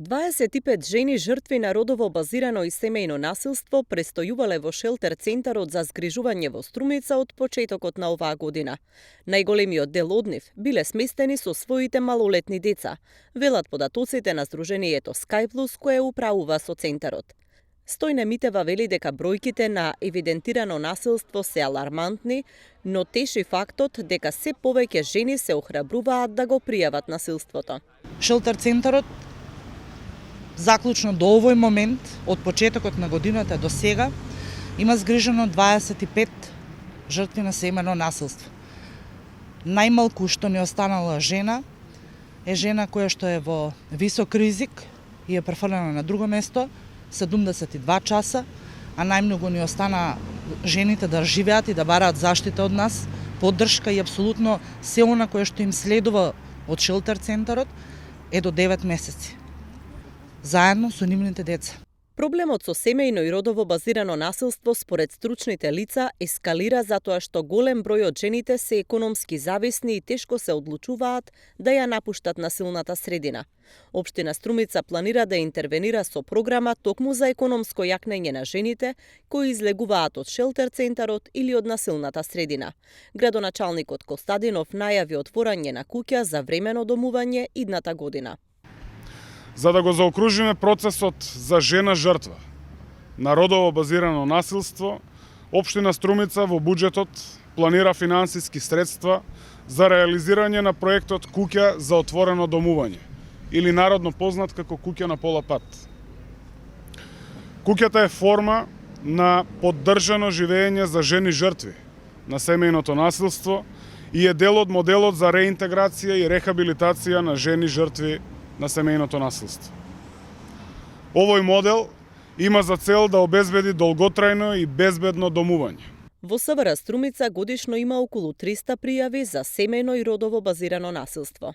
25 жени жртви на родово базирано и семејно насилство престојувале во шелтер центарот за згрижување во Струмица од почетокот на оваа година. Најголемиот дел од нив биле сместени со своите малолетни деца, велат податоците на Сдруженијето Skyplus кое управува со центарот. Стојне Митева вели дека бројките на евидентирано насилство се алармантни, но теши фактот дека се повеќе жени се охрабруваат да го пријават насилството. Шелтер центарот заклучно до овој момент, од почетокот на годината до сега, има згрижено 25 жртви на семејно насилство. Најмалку што не останала жена е жена која што е во висок ризик и е префрлена на друго место, 72 часа, а најмногу ни остана жените да живеат и да бараат заштита од нас, поддршка и апсолутно се она кое што им следува од шелтер центарот е до 9 месеци. Заедно со нивните деца. Проблемот со семејно и родово базирано насилство според стручните лица ескалира затоа што голем број од жените се економски зависни и тешко се одлучуваат да ја напуштат насилната средина. Општина Струмица планира да интервенира со програма токму за економско јакнење на жените кои излегуваат од шелтер центарот или од насилната средина. Градоначалникот Костадинов најави отворање на куќа за времено домување идната година. За да го заокружиме процесот за жена жртва на родово базирано насилство, Општина Струмица во буџетот планира финансиски средства за реализирање на проектот Куќа за отворено домување, или народно познат како куќа на пола пат. Куќата е форма на поддржано живење за жени жртви на семејното насилство и е дел од моделот за реинтеграција и рехабилитација на жени жртви на семејното насилство. Овој модел има за цел да обезбеди долготрајно и безбедно домување. Во СВР Струмица годишно има околу 300 пријави за семејно и родово базирано насилство.